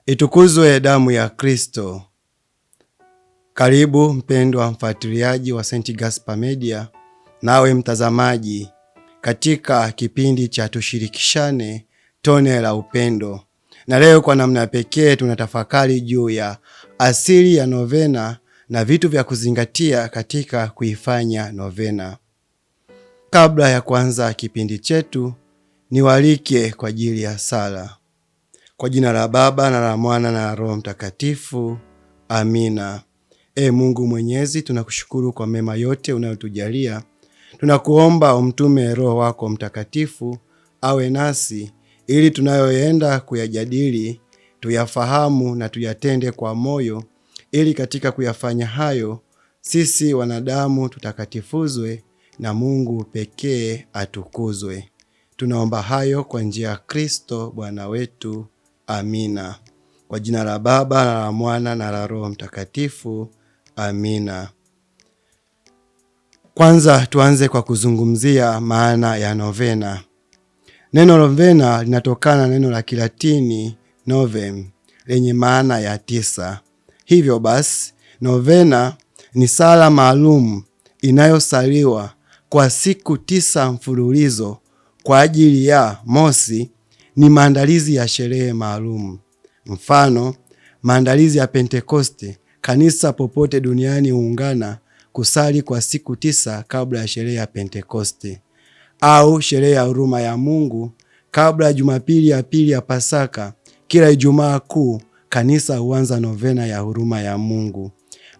Itukuzwe damu ya Kristo. Karibu mpendwa mfuatiliaji wa St. Gaspar Media, nawe mtazamaji katika kipindi cha tushirikishane tone la upendo. Na leo kwa namna pekee tunatafakari juu ya asili ya novena na vitu vya kuzingatia katika kuifanya novena. Kabla ya kuanza kipindi chetu, niwalike kwa ajili ya sala. Kwa jina la Baba na la Mwana na la Roho Mtakatifu. Amina. Mungu Mwenyezi, tunakushukuru kwa mema yote unayotujalia. Tunakuomba umtume Roho wako Mtakatifu awe nasi ili tunayoenda kuyajadili tuyafahamu na tuyatende kwa moyo, ili katika kuyafanya hayo sisi wanadamu tutakatifuzwe na Mungu pekee atukuzwe. Tunaomba hayo kwa njia ya Kristo Bwana wetu. Amina. Kwa jina la Baba na la Mwana na la Roho Mtakatifu. Amina. Kwanza tuanze kwa kuzungumzia maana ya novena. Neno novena linatokana na neno la Kilatini novem lenye maana ya 9. Hivyo basi, novena ni sala maalum inayosaliwa kwa siku 9 mfululizo kwa ajili ya mosi, ni maandalizi ya sherehe maalum. Mfano, maandalizi ya Pentekoste, kanisa popote duniani huungana kusali kwa siku 9 kabla ya sherehe ya Pentekoste. Au sherehe ya huruma ya Mungu, kabla ya Jumapili ya pili ya Pasaka, kila Ijumaa Kuu kanisa huanza novena ya huruma ya Mungu.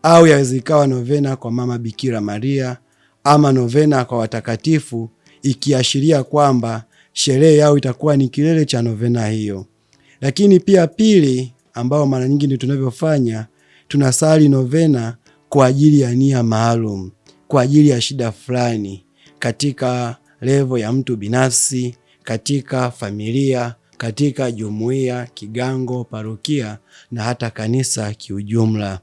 Au yawezekawa novena kwa Mama Bikira Maria, ama novena kwa watakatifu, ikiashiria kwamba sherehe yao itakuwa ni kilele cha novena hiyo. Lakini pia pili, ambao mara nyingi ndio tunavyofanya, tunasali novena kwa ajili ya nia maalum, kwa ajili ya shida fulani katika level ya mtu binafsi, katika familia, katika jumuiya, kigango, parokia na hata kanisa kiujumla.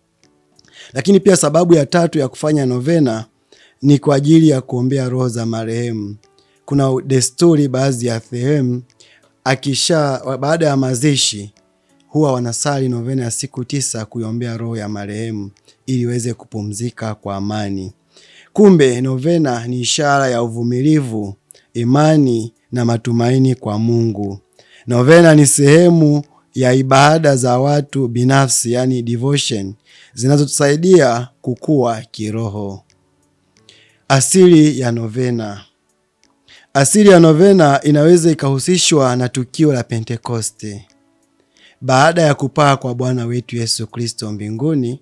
Lakini pia sababu ya tatu ya kufanya novena ni kwa ajili ya kuombea roho za marehemu. Kuna desturi baadhi ya sehemu baada ya mazishi huwa wanasali novena ya siku 9 kuiombea roho ya marehemu ili iweze kupumzika kwa amani. Kumbe novena ni ishara ya uvumilivu, imani na matumaini kwa Mungu. Novena ni sehemu ya ibada za watu binafsi, yani devotion, zinazotusaidia kukua kiroho. Asili ya novena. Asili ya novena inaweza ikahusishwa na tukio la Pentekoste. Baada ya kupaa kwa Bwana wetu Yesu Kristo mbinguni,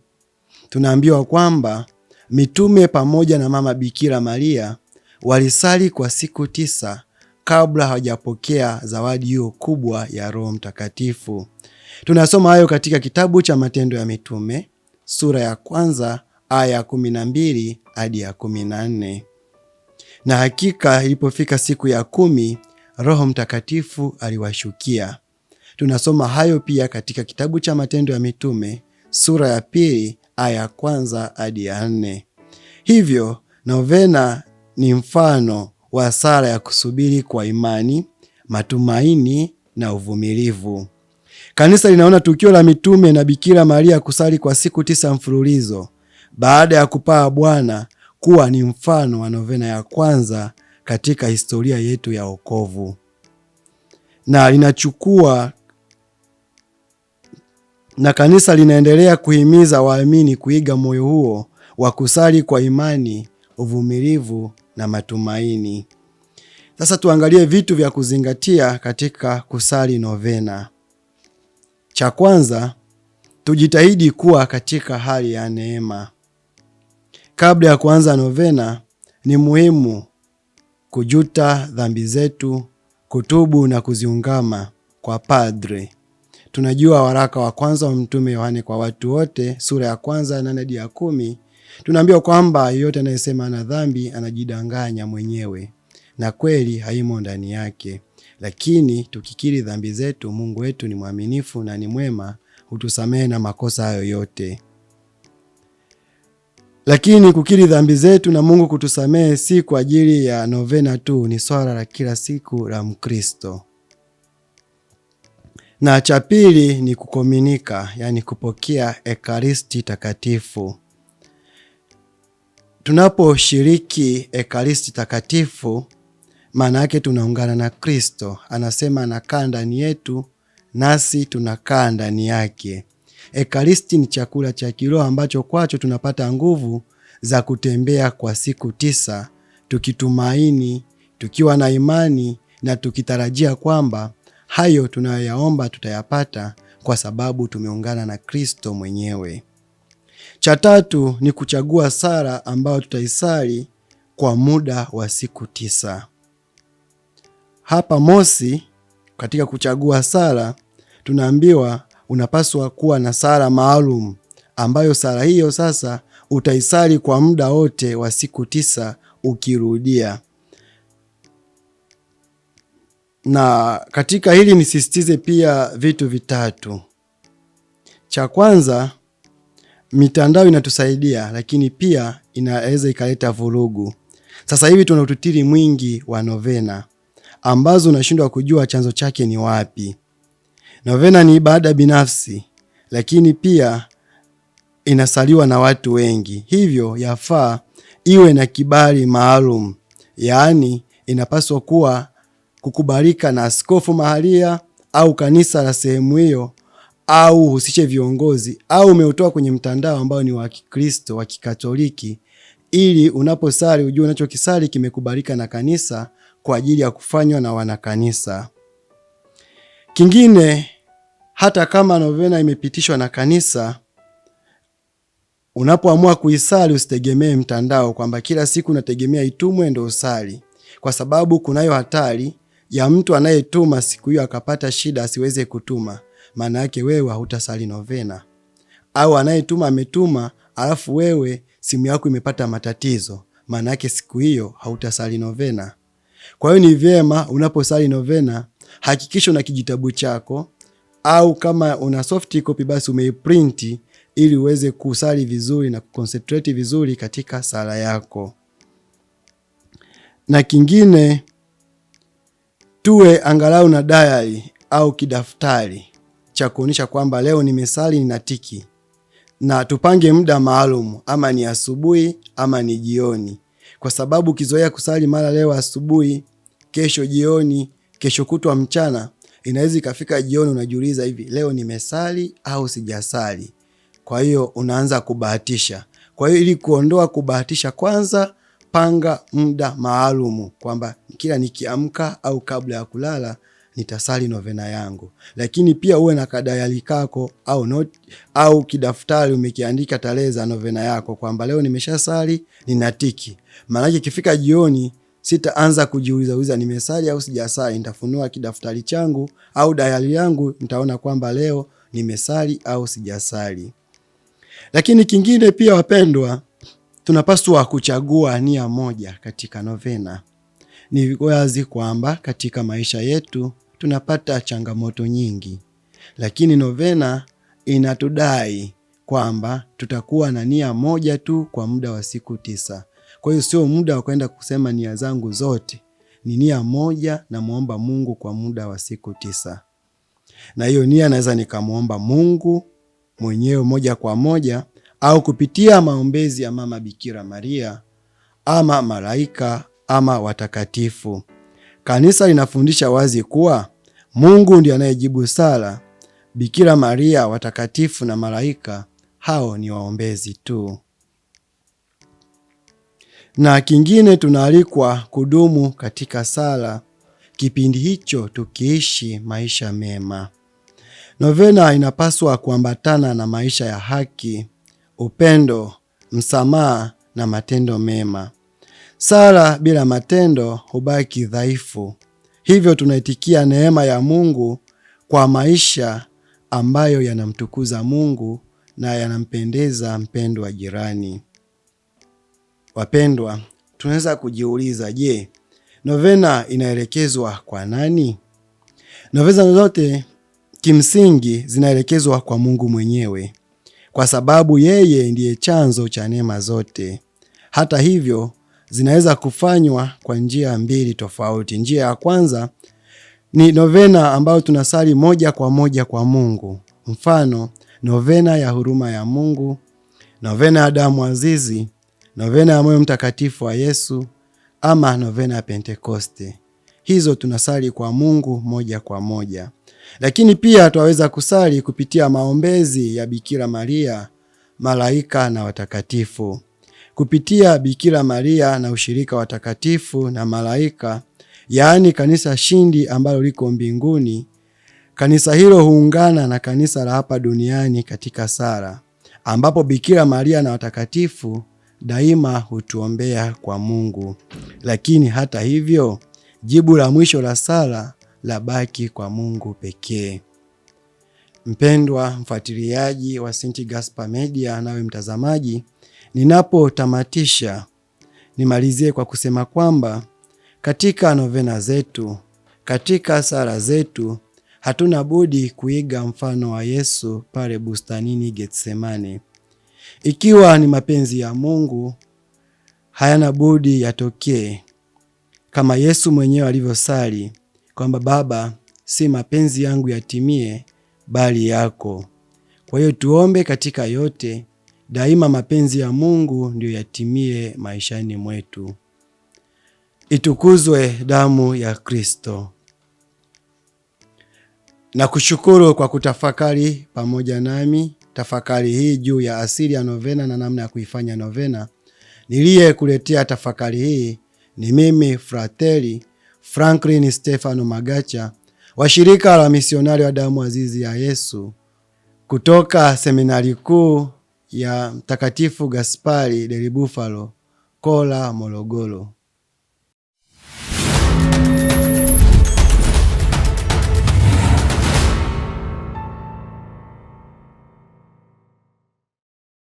tunaambiwa kwamba mitume pamoja na Mama Bikira Maria walisali kwa siku 9 kabla hawajapokea zawadi hiyo kubwa ya Roho Mtakatifu. Tunasoma hayo katika kitabu cha Matendo ya Mitume sura ya 1 aya 12 hadi ya 14. Na hakika ilipofika siku ya 10, Roho Mtakatifu aliwashukia. Tunasoma hayo pia katika kitabu cha Matendo ya Mitume sura ya 2 aya 1 hadi ya 4. Hivyo novena ni mfano wa sala ya kusubiri kwa imani, matumaini na uvumilivu. Kanisa linaona tukio la mitume na Bikira Maria kusali kwa siku 9 mfululizo baada ya kupaa Bwana kuwa ni mfano wa novena ya kwanza katika historia yetu ya wokovu. Na kanisa linaendelea kuhimiza waamini kuiga moyo huo wa kusali kwa imani, uvumilivu na matumaini. Sasa tuangalie vitu vya kuzingatia katika kusali novena. Cha kwanza, tujitahidi kuwa katika hali ya neema. Kabla ya kuanza novena, ni muhimu kujuta dhambi zetu, kutubu na kuziungama kwa padre. Tunajua waraka wa kwanza wa Mtume Yohane kwa watu wote sura ya 1 hadi ya 10, tunaambiwa kwamba yeyote anayesema ana dhambi anajidanganya mwenyewe na kweli haimo ndani yake. Lakini tukikiri dhambi zetu, Mungu wetu ni mwaminifu na ni mwema, hutusamehe na makosa hayo yote. Lakini kukiri dhambi zetu na Mungu kutusamehe si kwa ajili ya novena tu, ni swala la kila siku la Mkristo. Na cha pili ni kukomunika, yani kupokea Ekaristi Takatifu. Tunaposhiriki Ekaristi Takatifu, maana yake tunaungana na Kristo. Anasema anakaa ndani yetu, nasi tunakaa ndani yake. Ekaristi ni chakula cha kiroho ambacho kwacho tunapata nguvu za kutembea kwa siku 9, tukitumaini, tukiwa na imani na tukitarajia kwamba hayo tunayoyaomba tutayapata kwa sababu tumeungana na Kristo mwenyewe. Cha tatu ni kuchagua sala ambayo tutaisali kwa muda wa siku 9. Hapa mosi, katika kuchagua sala tunaambiwa unapaswa kuwa na sala maalum ambayo sala hiyo sasa utaisali kwa muda wote wa siku 9 ukirudia. Na katika hili nisisitize pia vitu vitatu. Cha kwanza, mitandao inatusaidia lakini pia inaweza ikaleta vurugu. Sasa hivi tuna utitiri mwingi wa novena ambazo unashindwa kujua chanzo chake ni wapi. Novena ni ibada binafsi lakini pia inasaliwa na watu wengi. Hivyo yafaa iwe na kibali maalum. Yaani inapaswa kuwa kukubalika na askofu mahalia au kanisa la sehemu hiyo, au uhusishe viongozi, au umeutoa kwenye mtandao ambao ni wa Kikristo, wa Kikatoliki, ili unaposali ujue unachokisali kimekubalika na kanisa kwa ajili ya kufanywa na wanakanisa. Kingine, hata kama novena imepitishwa na kanisa, unapoamua kuisali usitegemee mtandao kwamba kila siku unategemea itumwe ndio usali, kwa sababu kunayo hatari ya mtu anayetuma siku hiyo akapata shida asiweze kutuma. Maana yake wewe hautasali novena. Au anayetuma ametuma alafu wewe simu yako imepata matatizo, maana yake siku hiyo hautasali novena. Kwa hiyo ni vyema unaposali novena hakikisha una kijitabu chako, au kama una soft copy basi umeiprint ili uweze kusali vizuri na kuconcentrate vizuri katika sala yako. Na kingine, tuwe angalau na diary au kidaftari cha kuonyesha kwamba leo nimesali ninatiki, na tupange muda maalum, ama ni asubuhi ama ni jioni, kwa sababu kizoea kusali mara leo asubuhi, kesho jioni, kesho kutwa mchana, inaweza ikafika jioni unajiuliza hivi leo nimesali au sijasali. Kwa hiyo unaanza kubahatisha. Kwa hiyo ili kuondoa kubahatisha, kwanza panga muda maalum kwamba kila nikiamka au kabla ya kulala nitasali novena yangu. Lakini pia uwe na kadayali kako au note au kidaftari umekiandika tarehe za novena yako kwamba leo nimeshasali ninatiki. Maana ikifika jioni sitaanza kujiuliza nimesali au sijasali, nitafunua kidaftari changu au diary yangu, nitaona kwamba leo nimesali au sijasali. Lakini kingine pia wapendwa, tunapaswa kuchagua nia moja katika novena. Ni wazi kwamba katika maisha yetu tunapata changamoto nyingi, lakini novena inatudai kwamba tutakuwa na nia moja tu kwa muda wa siku 9. Kwa hiyo sio muda wa kwenda kusema nia zangu zote, ni nia moja na muomba Mungu kwa muda wa siku 9. Na hiyo nia naweza nikamuomba Mungu mwenyewe moja kwa moja, au kupitia maombezi ya Mama Bikira Maria ama malaika ama watakatifu. Kanisa linafundisha wazi kuwa Mungu ndiye anayejibu sala. Bikira Maria, watakatifu na malaika hao ni waombezi tu. Na kingine, tunaalikwa kudumu katika sala kipindi hicho tukiishi maisha mema. Novena inapaswa kuambatana na maisha ya haki, upendo, msamaha na matendo mema. Sala bila matendo hubaki dhaifu. Hivyo tunaitikia neema ya Mungu kwa maisha ambayo yanamtukuza Mungu na yanampendeza mpendwa jirani. Wapendwa, tunaweza kujiuliza, je, novena inaelekezwa kwa nani? Novena zote kimsingi zinaelekezwa kwa Mungu mwenyewe, kwa sababu yeye ndiye chanzo cha neema zote. Hata hivyo, zinaweza kufanywa kwa njia mbili tofauti. Njia ya kwanza Ni novena ambayo tunasali moja kwa moja kwa Mungu. Mfano, novena ya huruma ya Mungu, novena ya damu azizi, novena ya moyo mtakatifu wa Yesu, ama novena ya Pentekoste. Hizo tunasali kwa Mungu moja kwa moja. Lakini pia twaweza kusali kupitia maombezi ya Bikira Maria, malaika na watakatifu. Kupitia Bikira Maria na ushirika watakatifu na malaika, yaani kanisa shindi ambalo liko mbinguni, kanisa hilo huungana na kanisa la hapa duniani katika sala, ambapo Bikira Maria na watakatifu daima hutuombea kwa Mungu. Lakini hata hivyo, jibu la mwisho la sala la baki kwa Mungu pekee. Mpendwa mfuatiliaji wa St. Gaspar Media, nawe mtazamaji, ninapotamatisha nimalizie kwa kusema kwamba katika novena zetu, katika sala zetu, hatuna budi kuiga mfano wa Yesu pale bustanini Getsemane. Ikiwa ni mapenzi ya Mungu, hayana budi yatokee, kama Yesu mwenyewe alivyosali kwamba Baba, si mapenzi yangu yatimie bali yako. Kwa hiyo tuombe katika yote, daima mapenzi ya Mungu ndio yatimie maishani mwetu. Itukuzwe damu ya Kristo. Na kushukuru kwa kutafakari pamoja nami tafakari hii juu ya asili ya novena na namna ya kuifanya novena. Niliyekuletea tafakari hii ni mimi Frateli Franklin Stefano Magacha wa shirika la misionari wa damu azizi ya Yesu kutoka seminari kuu ya Mtakatifu Gaspari del Bufalo, Kola, Morogoro.